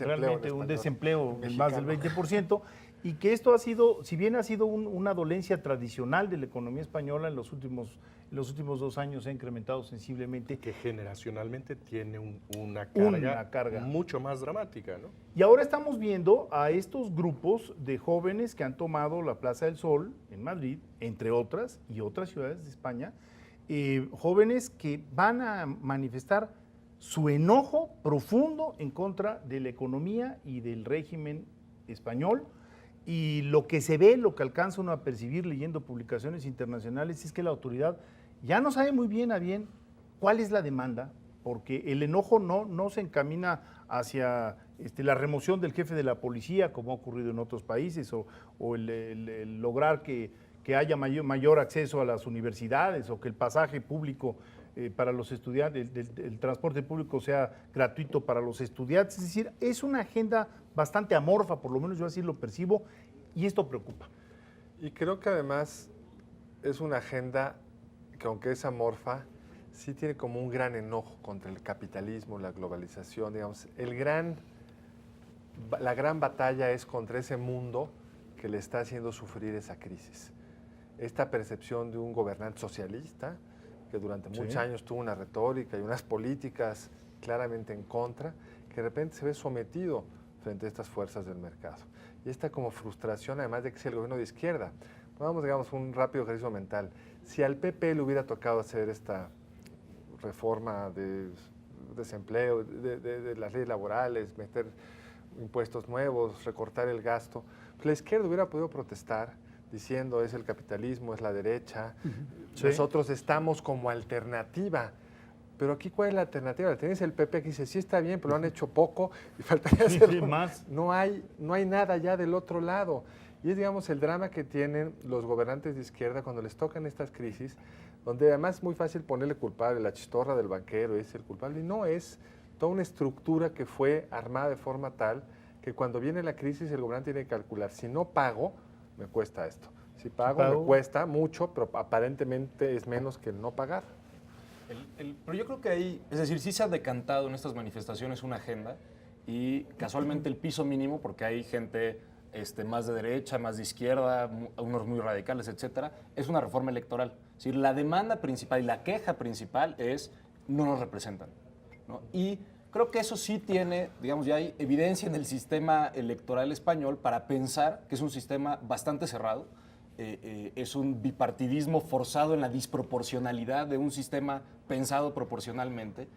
realmente un desempleo de más del 20%, y que esto ha sido, si bien ha sido una dolencia tradicional de la economía española en los últimos 2 años, se ha incrementado sensiblemente. Que generacionalmente tiene una carga mucho más dramática, ¿no? Y ahora estamos viendo a estos grupos de jóvenes que han tomado la Plaza del Sol en Madrid, entre otras, y otras ciudades de España, jóvenes que van a manifestar su enojo profundo en contra de la economía y del régimen español. Y lo que se ve, lo que alcanza uno a percibir leyendo publicaciones internacionales, es que la autoridad ya no sabe muy bien a bien cuál es la demanda, porque el enojo no se encamina hacia la remoción del jefe de la policía, como ha ocurrido en otros países, o el lograr que haya mayor acceso a las universidades, o que el pasaje público para los estudiantes, el transporte público sea gratuito para los estudiantes. Es decir, es una agenda bastante amorfa, por lo menos yo así lo percibo, y esto preocupa. Y creo que además es una agenda que, aunque es amorfa, sí tiene como un gran enojo contra el capitalismo, la globalización, digamos. La gran batalla es contra ese mundo que le está haciendo sufrir esa crisis. Esta percepción de un gobernante socialista que durante muchos años tuvo una retórica y unas políticas claramente en contra, que de repente se ve sometido frente a estas fuerzas del mercado. Y esta como frustración, además de que es el gobierno de izquierda. Vamos, digamos, un rápido ejercicio mental. Si al PP le hubiera tocado hacer esta reforma de desempleo, de las leyes laborales, meter impuestos nuevos, recortar el gasto, pues la izquierda hubiera podido protestar diciendo es el capitalismo, es la derecha, nosotros estamos como alternativa. Pero aquí, ¿cuál es la alternativa? Tienes el PP que dice, sí está bien, pero lo han hecho poco y faltaría hacerlo más. No hay nada ya del otro lado. Y es, digamos, el drama que tienen los gobernantes de izquierda cuando les tocan estas crisis, donde además es muy fácil ponerle culpable, la chistorra del banquero es el culpable, y no, es toda una estructura que fue armada de forma tal que cuando viene la crisis el gobernante tiene que calcular, si no pago, me cuesta esto. Si pago, me cuesta mucho, pero aparentemente es menos que el no pagar. Pero yo creo que ahí, es decir, sí se ha decantado en estas manifestaciones una agenda y casualmente el piso mínimo, porque hay gente más de derecha, más de izquierda, unos muy radicales, etcétera, es una reforma electoral. Es decir, la demanda principal y la queja principal es no nos representan, ¿no? Y creo que eso sí tiene, digamos, ya hay evidencia en el sistema electoral español para pensar que es un sistema bastante cerrado, es un bipartidismo forzado en la disproporcionalidad de un sistema pensado proporcionalmente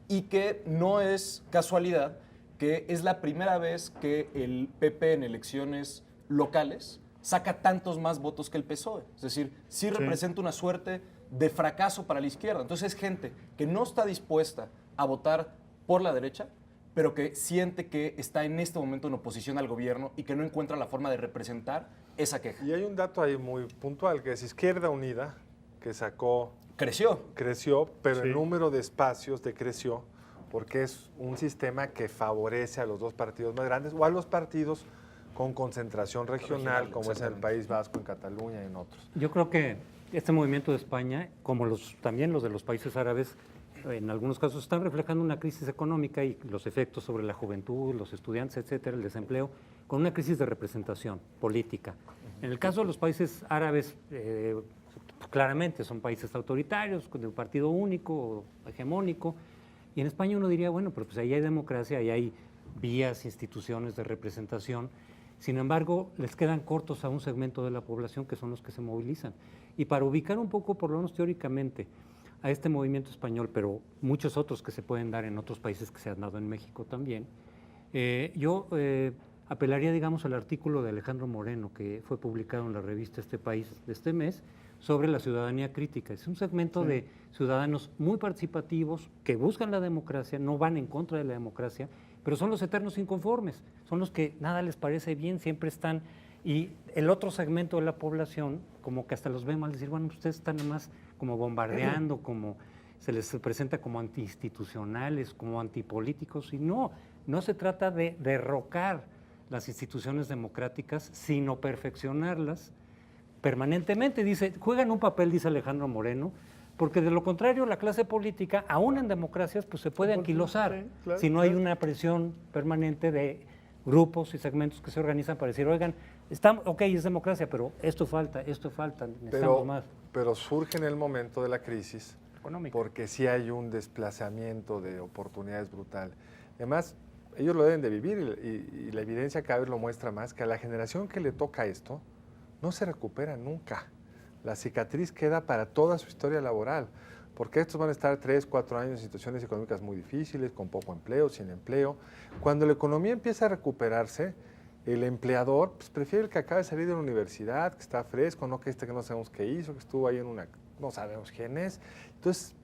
y que no es casualidad que es la primera vez que el PP en elecciones locales saca tantos más votos que el PSOE. Es decir, sí representa una suerte de fracaso para la izquierda. Entonces es gente que no está dispuesta a votar por la derecha, pero que siente que está en este momento en oposición al gobierno y que no encuentra la forma de representar esa queja. Y hay un dato ahí muy puntual, que es Izquierda Unida, que Creció, pero el número de espacios decreció, porque es un sistema que favorece a los dos partidos más grandes o a los partidos con concentración regional, como es en el País Vasco, en Cataluña y en otros. Yo creo que este movimiento de España, como también los de los países árabes, en algunos casos están reflejando una crisis económica y los efectos sobre la juventud, los estudiantes, etcétera, el desempleo, con una crisis de representación política. En el caso de los países árabes, claramente son países autoritarios, de un partido único, hegemónico, y en España uno diría, bueno, pero pues ahí hay democracia, ahí hay vías, instituciones de representación. Sin embargo, les quedan cortos a un segmento de la población que son los que se movilizan. Y para ubicar un poco, por lo menos teóricamente, a este movimiento español, pero muchos otros que se pueden dar en otros países que se han dado en México también, yo apelaría, digamos, al artículo de Alejandro Moreno, que fue publicado en la revista Este País de este mes, sobre la ciudadanía crítica. Es un segmento de ciudadanos muy participativos que buscan la democracia, no van en contra de la democracia, pero son los eternos inconformes, son los que nada les parece bien, siempre están. Y el otro segmento de la población, como que hasta los ve mal, decir, bueno, ustedes están nada más como bombardeando, como se les presenta como antiinstitucionales, como antipolíticos, y no se trata de derrocar las instituciones democráticas, sino perfeccionarlas permanentemente. Dice, juegan un papel, dice Alejandro Moreno, porque de lo contrario la clase política, aún en democracias, pues se puede anquilosar, sí, claro, si no hay una presión permanente de grupos y segmentos que se organizan para decir, oigan, ok, es democracia, pero esto falta, necesitamos más. Pero surge en el momento de la crisis, Económica. porque sí hay un desplazamiento de oportunidades brutal. Además, ellos lo deben de vivir y la evidencia cada vez lo muestra más, que a la generación que le toca esto no se recupera nunca. La cicatriz queda para toda su historia laboral, porque estos van a estar 3, 4 años en situaciones económicas muy difíciles, con poco empleo, sin empleo. Cuando la economía empieza a recuperarse, el empleador pues, prefiere el que acaba de salir de la universidad, que está fresco, no que que no sabemos qué hizo, que estuvo ahí no sabemos quién es. Entonces,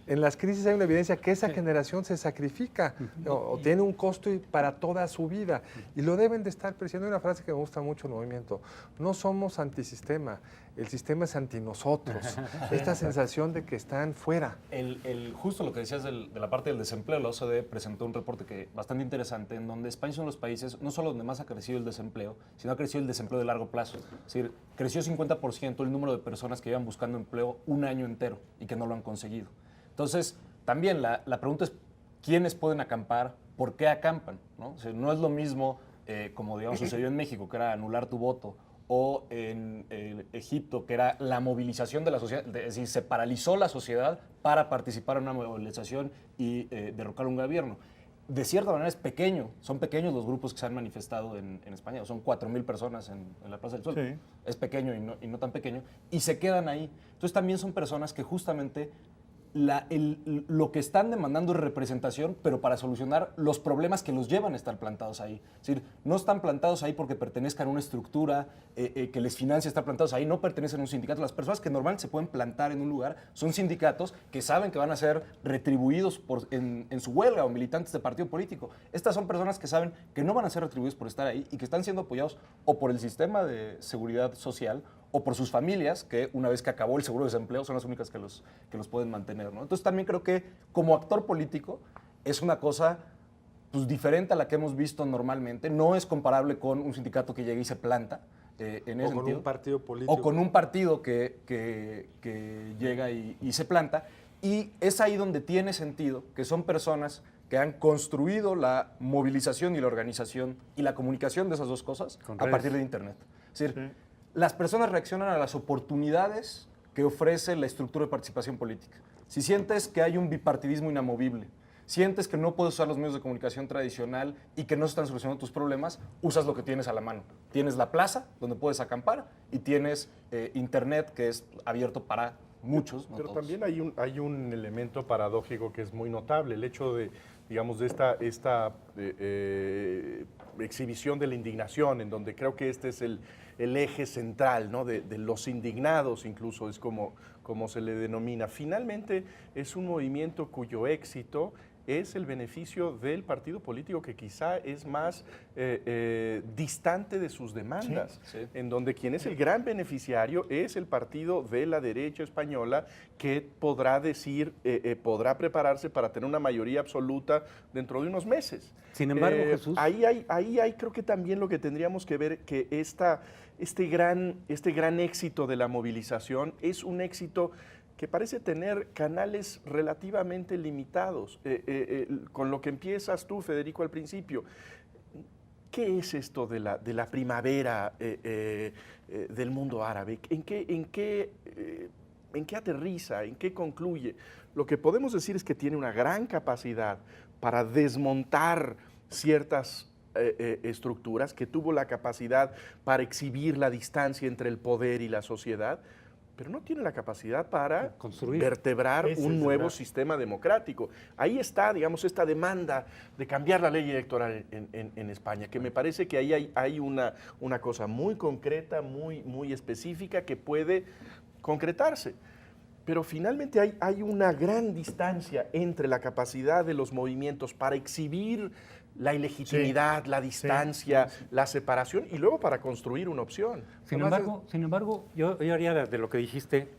en las crisis hay una evidencia que esa generación se sacrifica o tiene un costo para toda su vida y lo deben de estar presionando. Hay una frase que me gusta mucho el movimiento: no somos antisistema, el sistema es anti nosotros. Esta sensación de que están fuera. Justo lo que decías de la parte del desempleo, la OCDE presentó un reporte bastante interesante en donde España es uno de los países no solo donde más ha crecido el desempleo, sino ha crecido el desempleo de largo plazo. Es decir, creció 50% el número de personas que llevan buscando empleo un año entero y que no lo han conseguido. Entonces, también la pregunta es, ¿quiénes pueden acampar? ¿Por qué acampan? ¿No? O sea, no es lo mismo, como digamos sucedió en México, que era anular tu voto, o en Egipto, que era la movilización de la sociedad, es decir, se paralizó la sociedad para participar en una movilización y derrocar un gobierno. De cierta manera es pequeño, son pequeños los grupos que se han manifestado en España, son 4,000 personas en la Plaza del Sol. Sí. Es pequeño y no tan pequeño, y se quedan ahí. Entonces también son personas que justamente lo que están demandando es representación, pero para solucionar los problemas que los llevan a estar plantados ahí. Es decir, no están plantados ahí porque pertenezcan a una estructura que les financia estar plantados ahí, no pertenecen a un sindicato. Las personas que normalmente se pueden plantar en un lugar son sindicatos que saben que van a ser retribuidos en su huelga, o militantes de partido político. Estas son personas que saben que no van a ser retribuidos por estar ahí y que están siendo apoyados o por el sistema de seguridad social o por sus familias, que una vez que acabó el seguro de desempleo son las únicas que los pueden mantener, ¿no? Entonces también creo que como actor político es una cosa pues, diferente a la que hemos visto normalmente. No es comparable con un sindicato que llega y se planta en ese sentido. O con un partido político. O con un partido que llega y se planta. Y es ahí donde tiene sentido que son personas que han construido la movilización y la organización y la comunicación de esas dos cosas a partir de Internet. Es decir, las personas reaccionan a las oportunidades que ofrece la estructura de participación política. Si sientes que hay un bipartidismo inamovible, sientes que no puedes usar los medios de comunicación tradicional y que no se están solucionando tus problemas, usas lo que tienes a la mano. Tienes la plaza, donde puedes acampar, y tienes Internet, que es abierto para muchos, no pero todos. También hay un elemento paradójico que es muy notable, el hecho de, digamos, de esta exhibición de la indignación, en donde creo que este es el eje central, ¿no? de los indignados, incluso es como se le denomina. Finalmente es un movimiento cuyo éxito es el beneficio del partido político que quizá es más distante de sus demandas, en donde quien es el gran beneficiario es el partido de la derecha española, que podrá podrá prepararse para tener una mayoría absoluta dentro de unos meses. Sin embargo, Jesús... Ahí hay creo que también lo que tendríamos que ver, que este gran éxito de la movilización es un éxito que parece tener canales relativamente limitados. Con lo que empiezas tú, Federico, al principio, ¿qué es esto de la primavera del mundo árabe? ¿En qué aterriza? ¿En qué concluye? Lo que podemos decir es que tiene una gran capacidad para desmontar ciertas estructuras, que tuvo la capacidad para exhibir la distancia entre el poder y la sociedad, pero no tiene la capacidad para vertebrar un nuevo sistema democrático. Ahí está, digamos, esta demanda de cambiar la ley electoral en España, que me parece que ahí hay una cosa muy concreta, muy específica, que puede concretarse. Pero finalmente hay una gran distancia entre la capacidad de los movimientos para exhibir la ilegitimidad, la distancia, la separación y luego para construir una opción. Sin embargo, yo haría de lo que dijiste,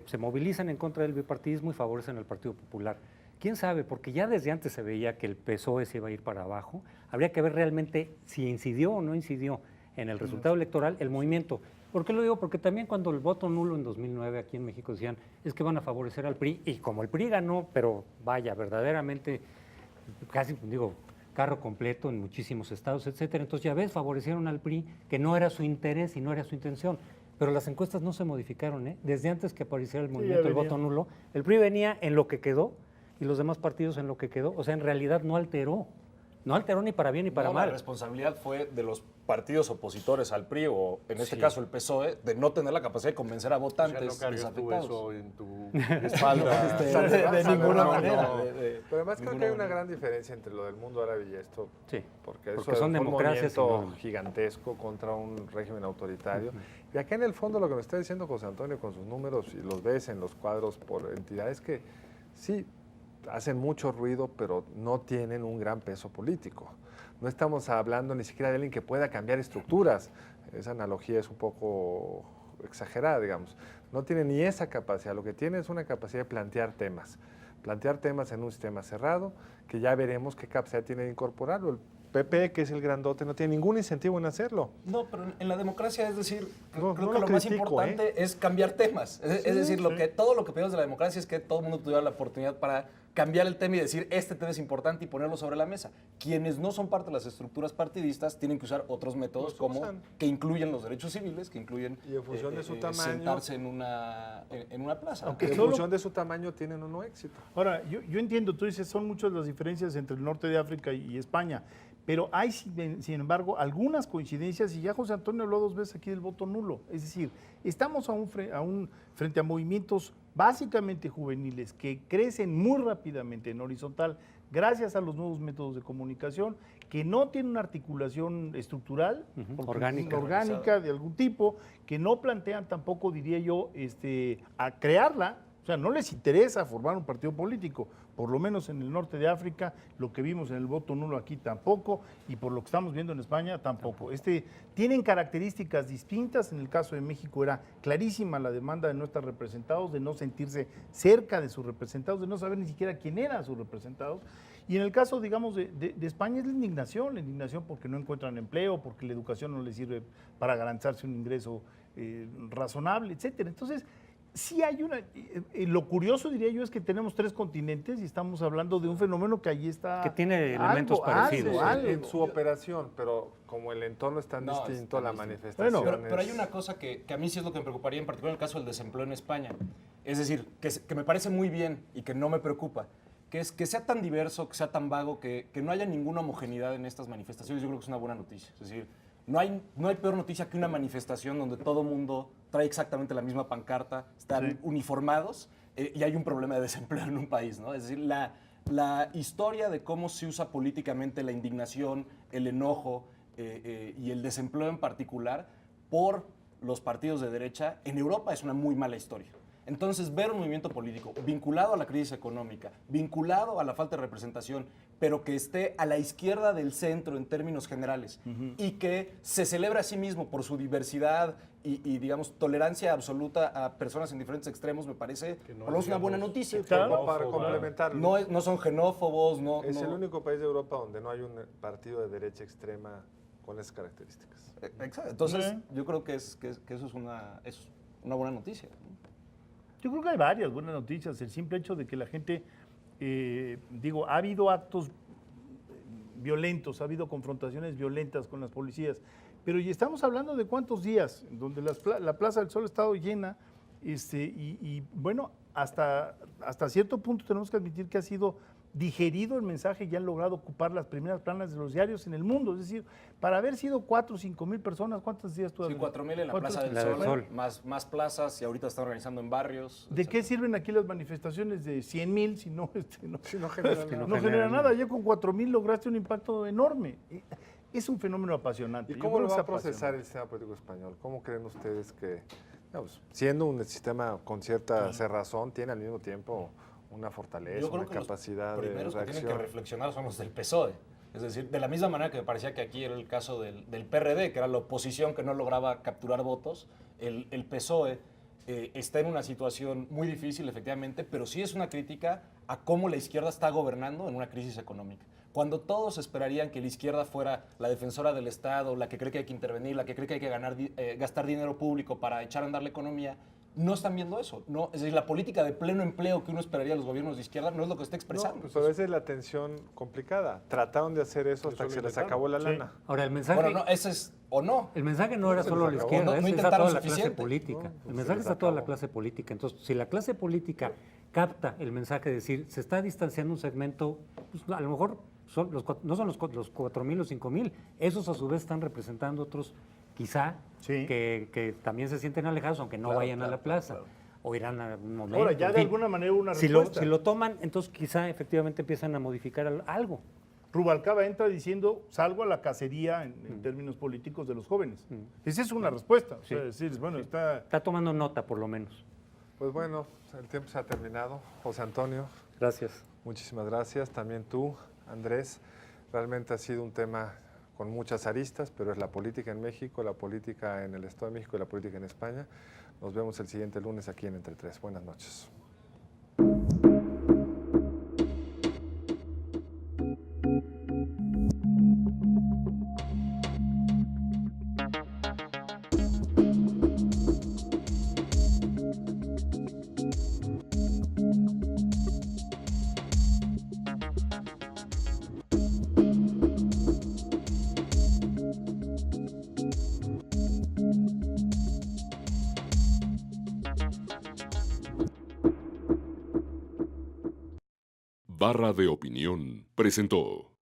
se movilizan en contra del bipartidismo y favorecen al Partido Popular. ¿Quién sabe? Porque ya desde antes se veía que el PSOE se iba a ir para abajo. Habría que ver realmente si incidió o no incidió en el resultado electoral el movimiento. ¿Por qué lo digo? Porque también cuando el voto nulo en 2009 aquí en México decían es que van a favorecer al PRI, y como el PRI ganó, pero vaya, verdaderamente, casi digo, carro completo en muchísimos estados, etcétera, entonces ya ves, favorecieron al PRI, que no era su interés y no era su intención. Pero las encuestas no se modificaron, ¿eh? Desde antes que apareciera el movimiento del voto nulo, el PRI venía en lo que quedó y los demás partidos en lo que quedó. O sea, en realidad no alteró ni para bien ni para mal. La responsabilidad fue de los partidos opositores al PRI, o en este caso el PSOE, de no tener la capacidad de convencer a votantes no cargues tú desafectados. eso en tu espalda. De ninguna manera. No. Pero además creo que hay una gran diferencia entre lo del mundo árabe y esto. Sí, Porque porque eso son fue democracias un movimiento enormes. gigantesco contra un régimen autoritario. Y acá en el fondo lo que me está diciendo José Antonio con sus números, y los ves en los cuadros por entidades, que sí hacen mucho ruido, pero no tienen un gran peso político. No estamos hablando ni siquiera de alguien que pueda cambiar estructuras. Esa analogía es un poco exagerada, digamos. No tiene ni esa capacidad. Lo que tiene es una capacidad de plantear temas en un sistema cerrado, que ya veremos qué capacidad tiene de incorporarlo. El PP, que es el grandote, no tiene ningún incentivo en hacerlo. No, pero en la democracia, es decir, No, creo no que lo lo más critico, importante es cambiar temas. Es decir, todo lo que pedimos de la democracia es que todo el mundo tuviera la oportunidad para cambiar el tema y decir, este tema es importante y ponerlo sobre la mesa. Quienes no son parte de las estructuras partidistas tienen que usar otros métodos que incluyen los derechos civiles, que incluyen Y en función de su tamaño, sentarse en una plaza. Aunque en solo- función de su tamaño tienen o no éxito. Ahora, yo entiendo, tú dices, son muchas las diferencias entre el norte de África y España, pero hay, sin embargo, algunas coincidencias, y ya José Antonio habló 2 veces aquí del voto nulo. Es decir, estamos frente a movimientos básicamente juveniles que crecen muy rápidamente en horizontal gracias a los nuevos métodos de comunicación, que no tienen una articulación estructural, porque orgánica de algún tipo, que no plantean tampoco, diría yo, a crearla. O sea, no les interesa formar un partido político, por lo menos en el norte de África, lo que vimos en el voto nulo aquí tampoco, y por lo que estamos viendo en España tampoco. Tienen características distintas. En el caso de México era clarísima la demanda de no estar representados, de no sentirse cerca de sus representados, de no saber ni siquiera quién eran sus representados. Y en el caso, digamos, de España es la indignación porque no encuentran empleo, porque la educación no les sirve para garantizarse un ingreso razonable, etcétera. Entonces, sí hay lo curioso, diría yo, es que tenemos 3 continentes y estamos hablando de un fenómeno que allí está... Que tiene elementos parecidos. En su operación, pero como el entorno es tan distinto, la manifestación Pero hay una cosa que a mí sí es lo que me preocuparía, en particular en el caso del desempleo en España. Es decir, que me parece muy bien y que no me preocupa, que es que sea tan diverso, que sea tan vago, que no haya ninguna homogeneidad en estas manifestaciones. Yo creo que es una buena noticia. Es decir, no hay peor noticia que una manifestación donde todo mundo trae exactamente la misma pancarta, están uniformados y hay un problema de desempleo en un país, ¿no? Es decir, la historia de cómo se usa políticamente la indignación, el enojo y el desempleo en particular por los partidos de derecha en Europa es una muy mala historia. Entonces, ver un movimiento político vinculado a la crisis económica, vinculado a la falta de representación, pero que esté a la izquierda del centro en términos generales y que se celebre a sí mismo por su diversidad y digamos, tolerancia absoluta a personas en diferentes extremos, me parece por lo menos una buena noticia. Claro. Para complementarlo. No son xenófobos, Es el único país de Europa donde no hay un partido de derecha extrema con esas características. Exacto. Entonces, yo creo que eso es una buena noticia. Yo creo que hay varias buenas noticias. El simple hecho de que la gente, ha habido actos violentos, ha habido confrontaciones violentas con las policías, pero y estamos hablando de cuántos días, donde la Plaza del Sol ha estado llena, y bueno, hasta cierto punto tenemos que admitir que ha sido digerido el mensaje y han logrado ocupar las primeras planas de los diarios en el mundo. Es decir, para haber sido 4 o 5 mil personas, ¿cuántos días tú has Sí, 4,000 en la Plaza del Sol, más plazas, y ahorita están organizando en barrios. ¿De qué sirven aquí las manifestaciones de 100,000 si no No genera nada? Ya con 4,000 lograste un impacto enorme. Es un fenómeno apasionante. ¿Y cómo lo va a procesar el sistema político español? ¿Cómo creen ustedes que No, pues, siendo un sistema con cierta cerrazón, tiene al mismo tiempo una fortaleza, Yo creo una que los capacidad de primeros que tienen que reacción. reflexionar son los del PSOE. Es decir, de la misma manera que me parecía que aquí era el caso del PRD, que era la oposición que no lograba capturar votos, el PSOE está en una situación muy difícil, efectivamente, pero sí es una crítica a cómo la izquierda está gobernando en una crisis económica. Cuando todos esperarían que la izquierda fuera la defensora del Estado, la que cree que hay que intervenir, la que cree que hay que gastar dinero público para echar a andar la economía, no están viendo eso. No, es decir, la política de pleno empleo que uno esperaría de los gobiernos de izquierda no es lo que está expresando. No, pues a veces la tensión complicada. Trataron de hacer eso hasta que se les acabó la lana. Ahora, el mensaje... Bueno, no, ese es o no. El mensaje no era se solo les la acabó. izquierda, No está intentaron toda la clase suficiente. política. No, El pues mensaje se les está toda la acabó. clase política. Entonces, si la clase política capta el mensaje de decir, se está distanciando un segmento, pues, a lo mejor no son los 4.000 o 5.000, esos a su vez están representando otros, quizá, Sí. que también se sienten alejados, aunque no vayan a la plaza. O irán a un momento. Ahora, ya en de fin. alguna manera hubo una Si lo, respuesta. si lo toman, entonces quizá efectivamente empiezan a modificar algo. Rubalcaba entra diciendo, salgo a la cacería en términos políticos de los jóvenes. Esa es una respuesta. O sea, decir, bueno, está... Está tomando nota, por lo menos. Pues bueno, el tiempo se ha terminado. José Antonio, Gracias. muchísimas gracias. También tú, Andrés. Realmente ha sido un tema con muchas aristas, pero es la política en México, la política en el Estado de México y la política en España. Nos vemos el siguiente lunes aquí en Entre Tres. Buenas noches. Barra de Opinión presentó